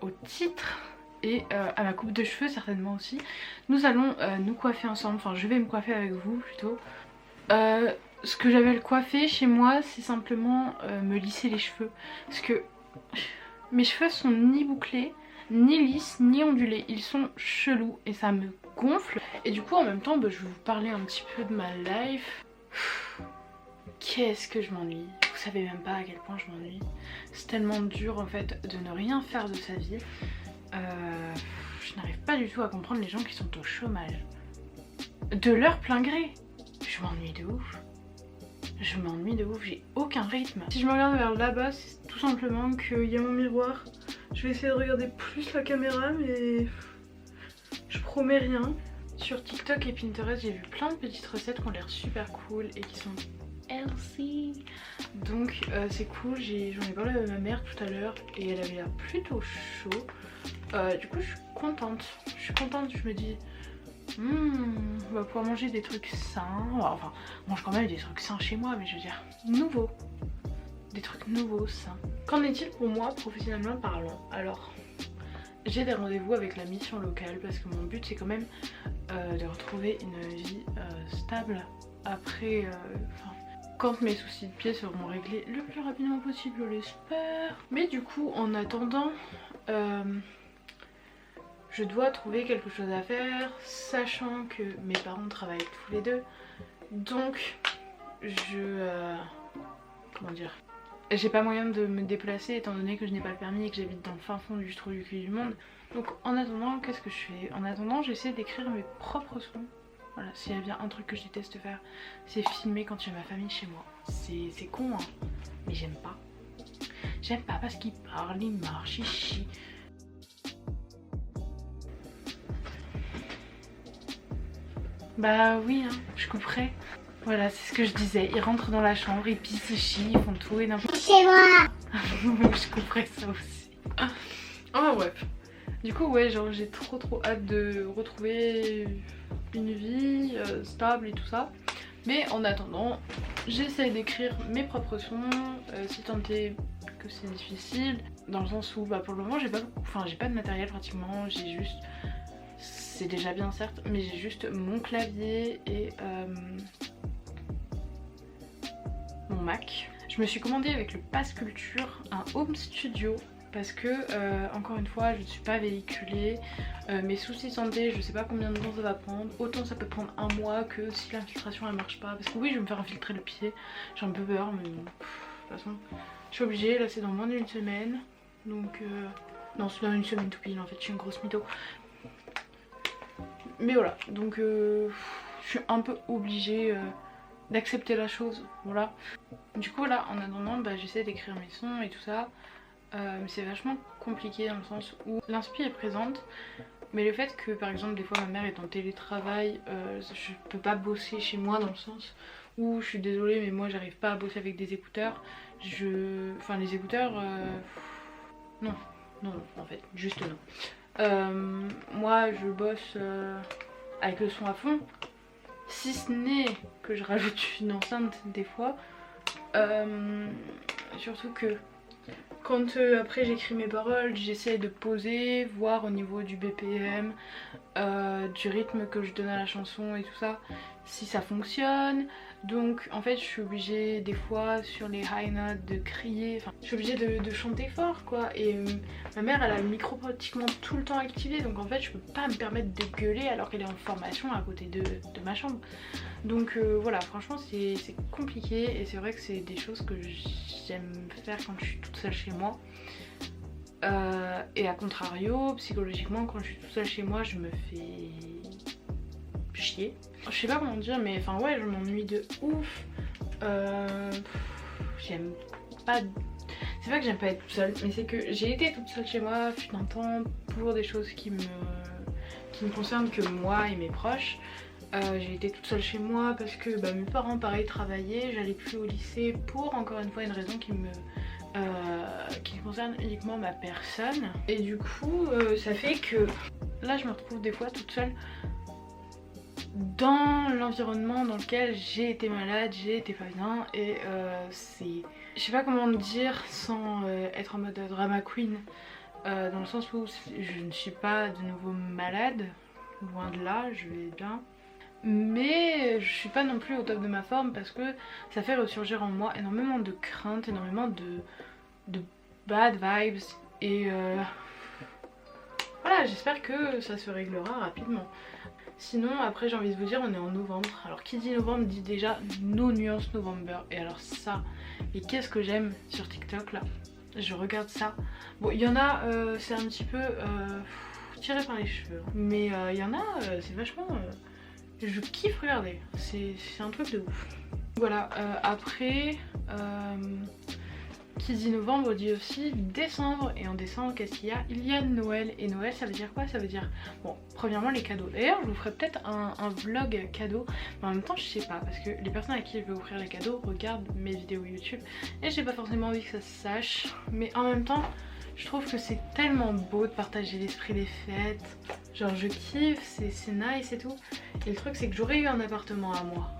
au titre et à ma coupe de cheveux certainement aussi. Nous allons nous coiffer ensemble, enfin je vais me coiffer avec vous plutôt. Ce que j'appelle coiffer chez moi, c'est simplement me lisser les cheveux. Parce que mes cheveux sont ni bouclés, ni lisses, ni ondulés. Ils sont chelous et ça me gonfle. Et du coup en même temps je vais vous parler un petit peu de ma life. Qu'est-ce que je m'ennuie. Vous savez même pas à quel point je m'ennuie. C'est tellement dur en fait de ne rien faire de sa vie. Je n'arrive pas du tout à comprendre les gens qui sont au chômage. De leur plein gré. Je m'ennuie de ouf. Je m'ennuie de ouf, j'ai aucun rythme. Si je me regarde vers là-bas, c'est tout simplement qu'il y a mon miroir. Je vais essayer de regarder plus la caméra, mais je promets rien. Sur TikTok et Pinterest, j'ai vu plein de petites recettes qui ont l'air super cool et qui sont healthy. Donc c'est cool, j'en ai parlé avec ma mère tout à l'heure et elle avait l'air plutôt chaud. Du coup je suis contente, je me dis on va pouvoir manger des trucs sains. Enfin, on mange quand même des trucs sains chez moi, mais je veux dire nouveaux. Des trucs nouveaux, sains. Qu'en est-il pour moi professionnellement parlant? Alors, j'ai des rendez-vous avec la mission locale parce que mon but c'est quand même de retrouver une vie stable après, quand mes soucis de pied seront réglés le plus rapidement possible, je l'espère. Mais du coup, en attendant, je dois trouver quelque chose à faire, sachant que mes parents travaillent tous les deux. Donc, comment dire, j'ai pas moyen de me déplacer étant donné que je n'ai pas le permis et que j'habite dans le fin fond du trou du cul du monde. Donc en attendant, qu'est-ce que je fais? En attendant, j'essaie d'écrire mes propres sons. Voilà, s'il y a bien un truc que je déteste faire, c'est filmer quand il y a ma famille chez moi. C'est con hein, mais j'aime pas. J'aime pas parce qu'ils parlent, ils marchent, ils chient. Bah oui, hein, je couperai. Voilà, c'est ce que je disais. Ils rentrent dans la chambre, ils pissent, ils chient, ils font tout et n'importe quoi. C'est moi. Je couperai ça aussi. Enfin bref. Du coup, ouais, genre j'ai trop hâte de retrouver une vie stable et tout ça. Mais en attendant, j'essaie d'écrire mes propres sons, si tant est que c'est difficile. Dans le sens où, bah pour le moment, j'ai pas de matériel pratiquement, j'ai juste... C'est déjà bien certes, mais j'ai juste mon clavier et mon Mac. Je me suis commandé avec le Pass Culture un home studio parce que encore une fois je ne suis pas véhiculée, mes soucis de santé je sais pas combien de temps ça va prendre, autant ça peut prendre un mois que si l'infiltration elle marche pas, parce que oui je vais me faire infiltrer le pied, j'ai un peu peur mais bon, de toute façon je suis obligée, là c'est dans moins d'une semaine, donc non c'est dans une semaine tout pile en fait, je suis une grosse mytho. Mais voilà, donc je suis un peu obligée d'accepter la chose, voilà. Du coup là en attendant j'essaie d'écrire mes sons et tout ça. C'est vachement compliqué dans le sens où l'inspi est présente, mais le fait que par exemple des fois ma mère est en télétravail, je peux pas bosser chez moi dans le sens où je suis désolée mais moi j'arrive pas à bosser avec des écouteurs. Enfin les écouteurs, non en fait, juste non. Moi je bosse avec le son à fond, si ce n'est que je rajoute une enceinte des fois, surtout que quand après j'écris mes paroles, j'essaie de poser, voir au niveau du BPM, du rythme que je donne à la chanson et tout ça, si ça fonctionne. Donc en fait je suis obligée des fois sur les high notes de crier, enfin je suis obligée de chanter fort quoi. Et ma mère elle a le micro pratiquement tout le temps activé, donc en fait je peux pas me permettre de gueuler alors qu'elle est en formation à côté de ma chambre. Donc voilà, franchement c'est compliqué et c'est vrai que c'est des choses que j'aime faire quand je suis toute seule chez moi. Et à contrario, psychologiquement quand je suis toute seule chez moi je me fais chier. Je sais pas comment dire mais enfin ouais je m'ennuie de ouf. J'aime pas... C'est pas que j'aime pas être toute seule mais c'est que j'ai été toute seule chez moi fut un temps pour des choses qui me concernent que moi et mes proches. J'ai été toute seule chez moi parce que mes parents pareil travaillaient, j'allais plus au lycée pour encore une fois une raison qui concerne uniquement ma personne. Et du coup ça fait que là je me retrouve des fois toute seule dans l'environnement dans lequel j'ai été malade, j'ai été pas bien et c'est... Je sais pas comment dire sans être en mode drama queen. dans le sens où je ne suis pas de nouveau malade, loin de là, je vais bien. Mais je suis pas non plus au top de ma forme parce que ça fait ressurgir en moi énormément de craintes, énormément de bad vibes et voilà, j'espère que ça se réglera rapidement. Sinon après j'ai envie de vous dire, on est en novembre. Alors qui dit novembre dit déjà No Nuance November. Et alors ça, et qu'est-ce que j'aime sur TikTok là. Je regarde ça. Bon il y en a, c'est un petit peu tiré par les cheveux. Mais il y en a, c'est vachement... je kiffe regarder. C'est un truc de ouf. Voilà, après... qui dit novembre dit aussi décembre, et en décembre qu'est-ce qu'il y a? Il y a Noël, et Noël ça veut dire quoi? Ça veut dire, bon, premièrement les cadeaux. D'ailleurs je vous ferai peut-être un vlog cadeau, mais en même temps je sais pas, parce que les personnes à qui je vais offrir les cadeaux regardent mes vidéos YouTube, et j'ai pas forcément envie que ça se sache, mais en même temps je trouve que c'est tellement beau de partager l'esprit des fêtes, genre je kiffe, c'est nice et tout, et le truc c'est que j'aurais eu un appartement à moi.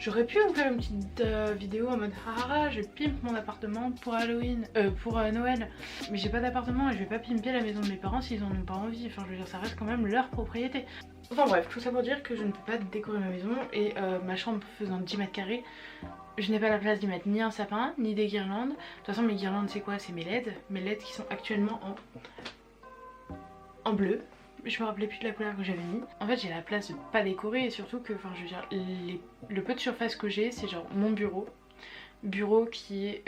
J'aurais pu vous faire une petite vidéo en mode haha je pimpe mon appartement pour Halloween, pour Noël. Mais j'ai pas d'appartement et je vais pas pimper la maison de mes parents s'ils en ont pas envie. Enfin je veux dire ça reste quand même leur propriété. Enfin bref, tout ça pour dire que je ne peux pas décorer ma maison et ma chambre faisant 10 mètres carrés, je n'ai pas la place d'y mettre ni un sapin ni des guirlandes. De toute façon mes guirlandes c'est quoi? C'est mes LED. Mes LED qui sont actuellement en bleu. Je me rappelais plus de la couleur que j'avais mis. En fait j'ai la place de pas décorer et surtout que, enfin je veux dire, le peu de surface que j'ai c'est genre mon bureau qui est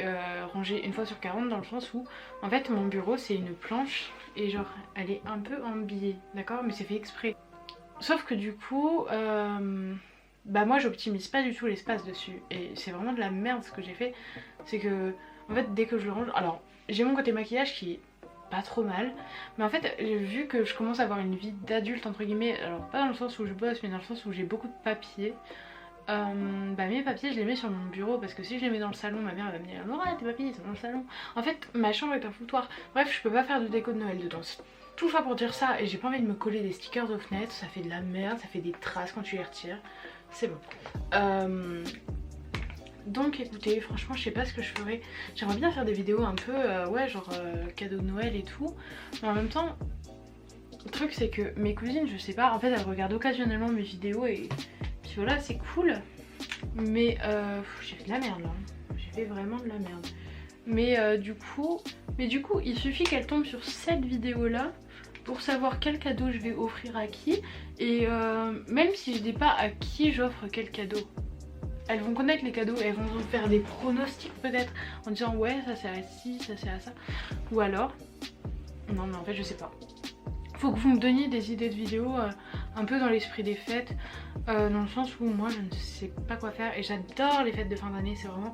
rangé une fois sur 40 dans le sens où en fait mon bureau c'est une planche et genre elle est un peu en biais, d'accord, mais c'est fait exprès. Sauf que du coup bah moi j'optimise pas du tout l'espace dessus et c'est vraiment de la merde ce que j'ai fait. C'est que en fait dès que je le range, alors j'ai mon côté maquillage qui est pas trop mal, mais en fait vu que je commence à avoir une vie d'adulte entre guillemets, alors pas dans le sens où je bosse mais dans le sens où j'ai beaucoup de papiers, bah mes papiers je les mets sur mon bureau parce que si je les mets dans le salon ma mère elle va me dire Laura tes papiers ils sont dans le salon. En fait ma chambre est un foutoir, bref je peux pas faire de déco de Noël dedans. Tout ça pour dire ça, et j'ai pas envie de me coller des stickers aux fenêtres, ça fait de la merde, ça fait des traces quand tu les retires, c'est bon. Donc écoutez, franchement je sais pas ce que je ferai. J'aimerais bien faire des vidéos un peu ouais genre cadeau de Noël et tout, mais en même temps le truc c'est que mes cousines je sais pas, en fait elles regardent occasionnellement mes vidéos et puis voilà c'est cool, mais j'ai fait de la merde là, j'ai fait vraiment de la merde. Mais du coup il suffit qu'elle tombe sur cette vidéo là pour savoir quel cadeau je vais offrir à qui, et même si je dis pas à qui j'offre quel cadeau, elles vont connaître les cadeaux et elles vont faire des pronostics peut-être en disant ouais ça c'est à ci, ça c'est à ça, ou alors non mais en fait je sais pas. Faut que vous me donniez des idées de vidéos un peu dans l'esprit des fêtes, dans le sens où moi je ne sais pas quoi faire et j'adore les fêtes de fin d'année, c'est vraiment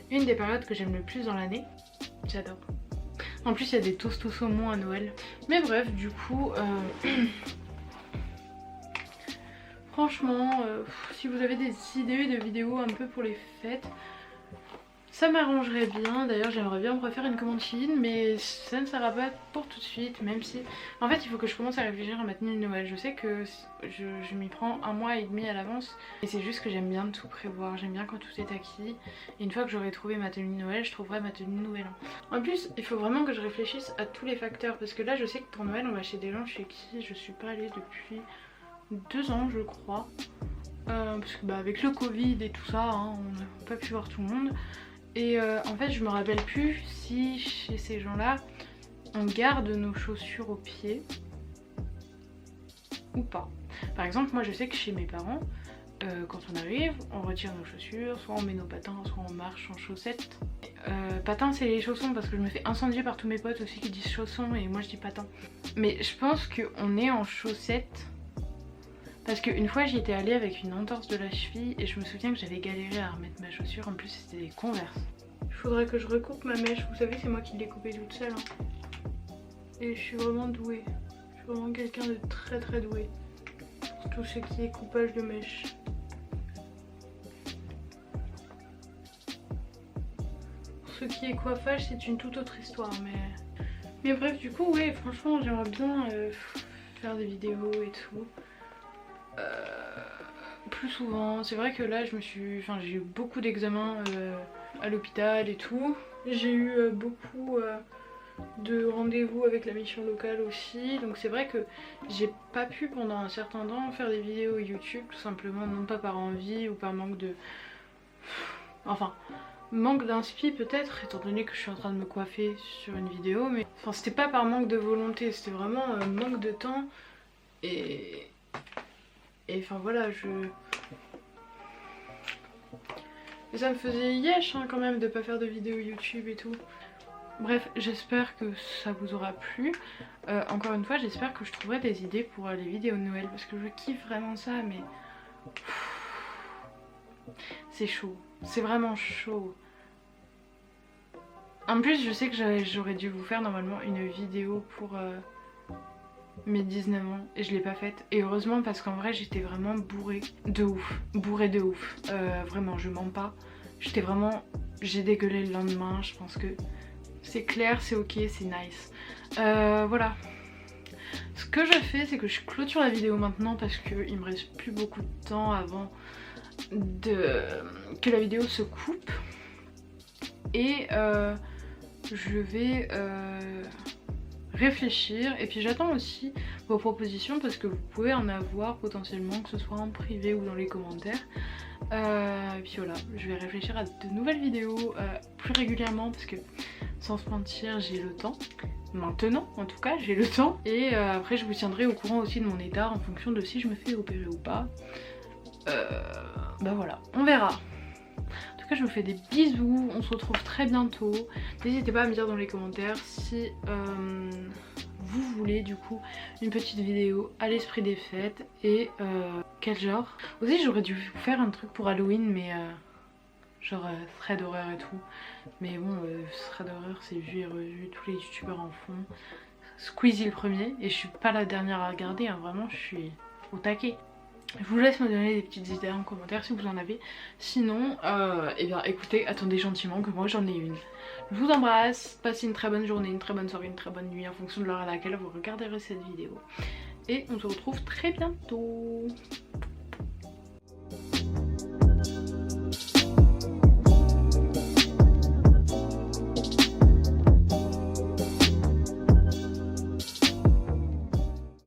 une des périodes que j'aime le plus dans l'année, j'adore. En plus il y a des toasts au saumon à Noël, mais bref du coup franchement si vous avez des idées de vidéos un peu pour les fêtes, ça m'arrangerait bien. D'ailleurs j'aimerais bien me refaire une commande Shein, mais ça ne sera pas pour tout de suite, même si en fait il faut que je commence à réfléchir à ma tenue de Noël. Je sais que je m'y prends 1 mois et demi à l'avance, et c'est juste que j'aime bien tout prévoir, j'aime bien quand tout est acquis, et une fois que j'aurai trouvé ma tenue de Noël je trouverai ma tenue de Nouvel An. En plus il faut vraiment que je réfléchisse à tous les facteurs, parce que là je sais que pour Noël on va chez des gens chez qui je suis pas allée depuis 2 ans je crois, parce que bah avec le Covid et tout ça hein, on n'a pas pu voir tout le monde. Et en fait je me rappelle plus si chez ces gens là on garde nos chaussures aux pieds ou pas. Par exemple moi je sais que chez mes parents quand on arrive on retire nos chaussures, soit on met nos patins, soit on marche en chaussettes. Patins c'est les chaussons parce que je me fais incendier par tous mes potes aussi qui disent chaussons et moi je dis patins. Mais je pense qu'on est en chaussettes parce qu'une fois j'y étais allée avec une entorse de la cheville et je me souviens que j'avais galéré à remettre ma chaussure, en plus c'était des Converse. Il faudrait que je recoupe ma mèche, vous savez c'est moi qui l'ai coupée toute seule hein. Et je suis vraiment douée, je suis vraiment quelqu'un de très très doué pour tout ce qui est coupage de mèche. Pour ce qui est coiffage c'est une toute autre histoire, mais bref du coup ouais franchement j'aimerais bien faire des vidéos et tout. Plus souvent, c'est vrai que là j'ai eu beaucoup d'examens à l'hôpital et tout, j'ai eu beaucoup de rendez-vous avec la mission locale aussi. Donc c'est vrai que j'ai pas pu pendant un certain temps faire des vidéos YouTube, tout simplement, non pas par envie ou par manque de... Enfin, manque d'inspi peut-être, étant donné que je suis en train de me coiffer sur une vidéo, mais enfin c'était pas par manque de volonté, c'était vraiment manque de temps et enfin voilà, et ça me faisait yesh hein, quand même de pas faire de vidéos YouTube et tout. Bref, j'espère que ça vous aura plu. Encore une fois, j'espère que je trouverai des idées pour les vidéos de Noël parce que je kiffe vraiment ça, mais c'est chaud, c'est vraiment chaud. En plus, je sais que j'aurais dû vous faire normalement une vidéo pour mes 19 ans et je l'ai pas faite. Et heureusement parce qu'en vrai, j'étais vraiment bourrée de ouf. Bourrée de ouf. Vraiment, je mens pas. J'étais vraiment... J'ai dégueulé le lendemain, je pense que c'est clair, c'est ok, c'est nice. Voilà. Ce que je fais, c'est que je clôture la vidéo maintenant parce qu'il me reste plus beaucoup de temps avant que la vidéo se coupe. Et je vais réfléchir et puis j'attends aussi vos propositions parce que vous pouvez en avoir potentiellement, que ce soit en privé ou dans les commentaires. Et puis voilà, je vais réfléchir à de nouvelles vidéos plus régulièrement parce que sans se mentir j'ai le temps. Maintenant en tout cas j'ai le temps et après je vous tiendrai au courant aussi de mon état en fonction de si je me fais opérer ou pas. Bah voilà, on verra. En tout cas je vous fais des bisous, on se retrouve très bientôt. N'hésitez pas à me dire dans les commentaires si vous voulez du coup une petite vidéo à l'esprit des fêtes et quel genre. Aussi j'aurais dû vous faire un truc pour Halloween mais genre thread d'horreur et tout. Mais bon thread d'horreur c'est vu et revu, tous les youtubeurs en font. Squeezie le premier et je suis pas la dernière à regarder hein, vraiment je suis au taquet. Je vous laisse me donner des petites idées en commentaire si vous en avez. Sinon, eh bien écoutez, attendez gentiment que moi j'en ai une. Je vous embrasse, passez une très bonne journée, une très bonne soirée, une très bonne nuit en fonction de l'heure à laquelle vous regarderez cette vidéo. Et on se retrouve très bientôt.